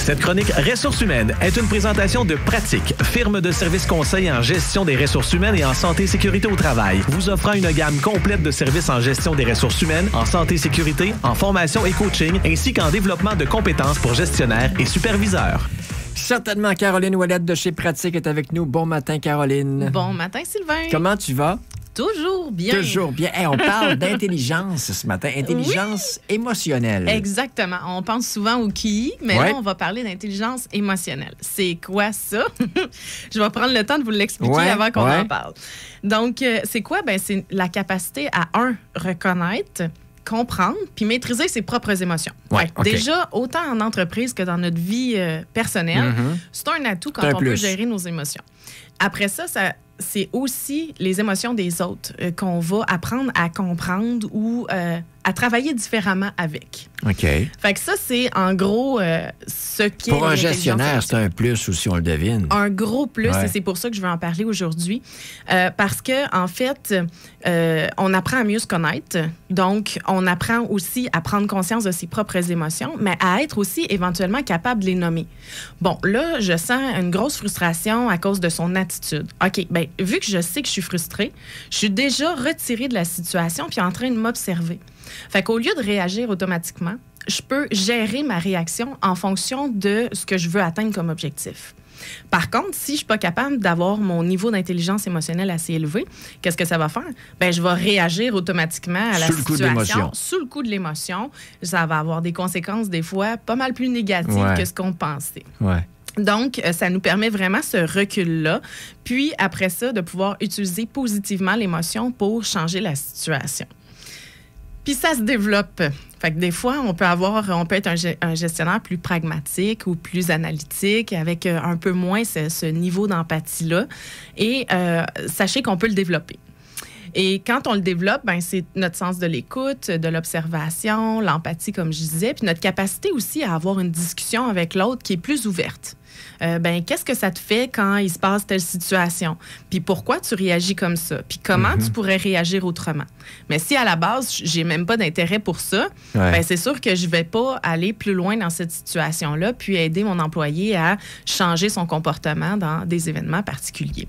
Cette chronique Ressources humaines est une présentation de Pratique, firme de services conseils en gestion des ressources humaines et en santé et sécurité au travail, vous offrant une gamme complète de services en gestion des ressources humaines, en santé et sécurité, en formation et coaching, ainsi qu'en développement de compétences pour gestionnaires et superviseurs. Certainement, Caroline Ouellette de chez Pratique est avec nous. Bon matin, Caroline. Bon matin, Sylvain. Comment tu vas? Toujours bien. Toujours bien. Hey, on parle d'intelligence ce matin, intelligence émotionnelle. Exactement. On pense souvent au QI, mais là, on va parler d'intelligence émotionnelle. C'est quoi ça? Je vais prendre le temps de vous l'expliquer avant qu'on en parle. Donc, c'est quoi? Ben, c'est la capacité à, reconnaître, comprendre puis maîtriser ses propres émotions. Déjà, autant en entreprise que dans notre vie personnelle, c'est un atout quand on peut gérer nos émotions. Après ça, c'est aussi les émotions des autres qu'on va apprendre à comprendre ou à travailler différemment avec. OK. Fait que ça, c'est en gros ce qui est... Pour un gestionnaire, c'est un plus aussi, on le devine. Un gros plus, et c'est pour ça que je vais en parler aujourd'hui. Parce que en fait, on apprend à mieux se connaître. Donc, on apprend aussi à prendre conscience de ses propres émotions, mais à être aussi éventuellement capable de les nommer. Bon, là, je sens une grosse frustration à cause de son attitude. OK, bien, vu que je sais que je suis frustrée, je suis déjà retirée de la situation puis en train de m'observer. Fait qu'au lieu de réagir automatiquement, je peux gérer ma réaction en fonction de ce que je veux atteindre comme objectif. Par contre, si je ne suis pas capable d'avoir mon niveau d'intelligence émotionnelle assez élevé, qu'est-ce que ça va faire? Bien, je vais réagir automatiquement à la situation. Sous le coup de l'émotion. Ça va avoir des conséquences, des fois, pas mal plus négatives que ce qu'on pensait. Donc, ça nous permet vraiment ce recul-là. Puis, après ça, de pouvoir utiliser positivement l'émotion pour changer la situation. Puis ça se développe. Fait que des fois, on peut être un gestionnaire plus pragmatique ou plus analytique, avec un peu moins ce niveau d'empathie-là. Et sachez qu'on peut le développer. Et quand on le développe, ben, c'est notre sens de l'écoute, de l'observation, l'empathie, comme je disais, puis notre capacité aussi à avoir une discussion avec l'autre qui est plus ouverte. Ben, qu'est-ce que ça te fait quand il se passe telle situation? Puis pourquoi tu réagis comme ça? Puis comment tu pourrais réagir autrement? Mais si à la base, j'ai même pas d'intérêt pour ça, ben, c'est sûr que je vais pas aller plus loin dans cette situation-là puis aider mon employé à changer son comportement dans des événements particuliers.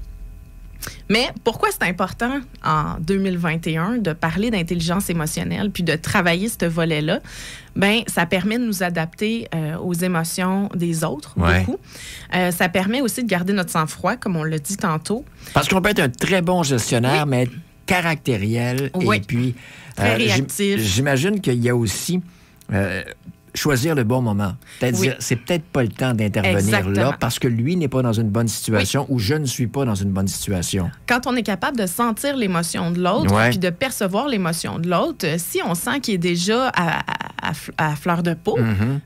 Mais pourquoi c'est important en 2021 de parler d'intelligence émotionnelle puis de travailler ce volet-là? Bien, ça permet de nous adapter aux émotions des autres, beaucoup. Ça permet aussi de garder notre sang-froid, comme on l'a dit tantôt. Parce qu'on peut être un très bon gestionnaire, mais être caractériel et puis... très réactif. J'imagine qu'il y a aussi... choisir le bon moment. C'est-à-dire, c'est peut-être pas le temps d'intervenir là parce que lui n'est pas dans une bonne situation ou je ne suis pas dans une bonne situation. Quand on est capable de sentir l'émotion de l'autre puis de percevoir l'émotion de l'autre, si on sent qu'il est déjà à fleur de peau,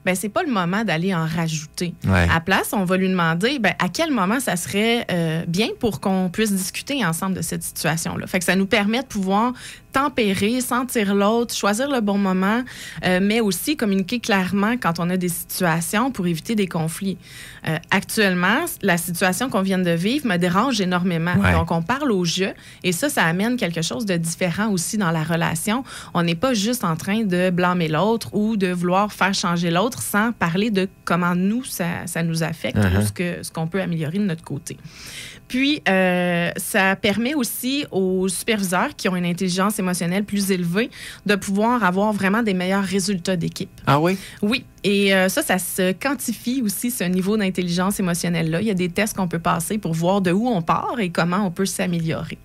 ben c'est pas le moment d'aller en rajouter. À la place, on va lui demander à quel moment ça serait bien pour qu'on puisse discuter ensemble de cette situation-là. Fait que ça nous permet de pouvoir tempérer, sentir l'autre, choisir le bon moment, mais aussi communiquer clairement quand on a des situations pour éviter des conflits. Actuellement, la situation qu'on vient de vivre me dérange énormément. Donc, on parle au jeu et ça amène quelque chose de différent aussi dans la relation. On n'est pas juste en train de blâmer l'autre ou de vouloir faire changer l'autre sans parler de comment nous, ça nous affecte ou ce qu'on peut améliorer de notre côté. Puis, ça permet aussi aux superviseurs qui ont une intelligence émotionnelle plus élevée de pouvoir avoir vraiment des meilleurs résultats d'équipe. Ah oui? Oui. Et ça se quantifie aussi, ce niveau d'intelligence émotionnelle-là. Il y a des tests qu'on peut passer pour voir de où on part et comment on peut s'améliorer.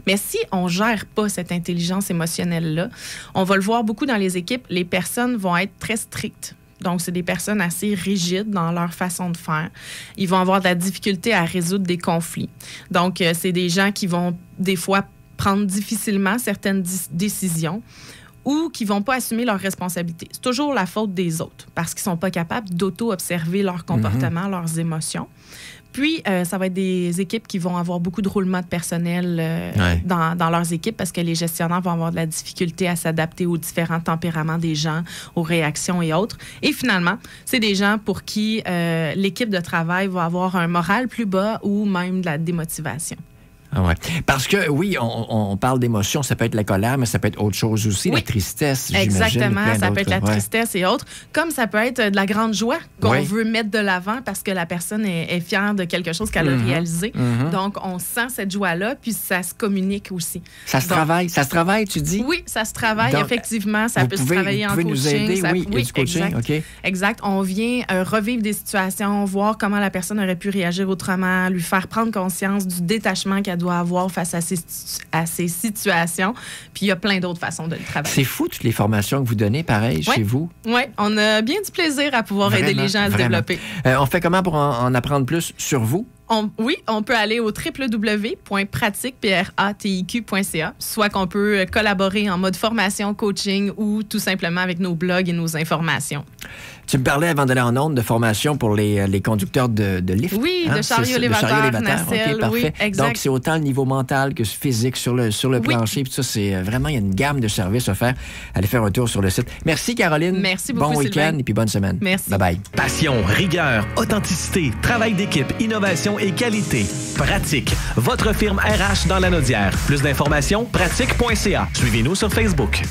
Mais si on ne gère pas cette intelligence émotionnelle-là, on va le voir beaucoup dans les équipes, les personnes vont être très strictes. Donc, c'est des personnes assez rigides dans leur façon de faire. Ils vont avoir de la difficulté à résoudre des conflits. Donc, c'est des gens qui vont, des fois, prendre difficilement certaines décisions ou qui ne vont pas assumer leurs responsabilités. C'est toujours la faute des autres parce qu'ils ne sont pas capables d'auto-observer leur comportement, leurs émotions. Puis, ça va être des équipes qui vont avoir beaucoup de roulement de personnel dans leurs équipes parce que les gestionnaires vont avoir de la difficulté à s'adapter aux différents tempéraments des gens, aux réactions et autres. Et finalement, c'est des gens pour qui l'équipe de travail va avoir un moral plus bas ou même de la démotivation. Ah ouais. Parce que, oui, on parle d'émotions, ça peut être la colère, mais ça peut être autre chose aussi, la tristesse, j'imagine. Exactement, ça peut être la tristesse et autres. Comme ça peut être de la grande joie qu'on veut mettre de l'avant parce que la personne est fière de quelque chose qu'elle a réalisé. Donc, on sent cette joie-là, puis ça se communique aussi. Ça se travaille, tu dis? Oui, ça se travaille, donc, effectivement. Ça peut se travailler en coaching. Nous aider, oui, du coaching, exact. OK. Exact. On vient revivre des situations, voir comment la personne aurait pu réagir autrement, lui faire prendre conscience du détachement qu'elle doit avoir face à ces situations. Puis il y a plein d'autres façons de le travailler. C'est fou, toutes les formations que vous donnez, pareil, chez vous. Oui, on a bien du plaisir à pouvoir aider les gens à se développer. On fait comment pour en apprendre plus sur vous? On peut aller au www.pratique.ca, soit qu'on peut collaborer en mode formation, coaching ou tout simplement avec nos blogs et nos informations. Tu me parlais avant d'aller en onde de formation pour les conducteurs de lift. Oui, de chariot élévateur, nacelle, OK, parfait. Oui, exact. Donc, c'est autant le niveau mental que physique sur le plancher. Puis ça, c'est vraiment, il y a une gamme de services offerts. Allez faire un tour sur le site. Merci, Caroline. Merci beaucoup, Bon week-end Sylvain. Et puis bonne semaine. Merci. Bye-bye. Passion, rigueur, authenticité, travail d'équipe, innovation et qualité. Pratique, votre firme RH dans Lanaudière. Plus d'informations, pratique.ca. Suivez-nous sur Facebook.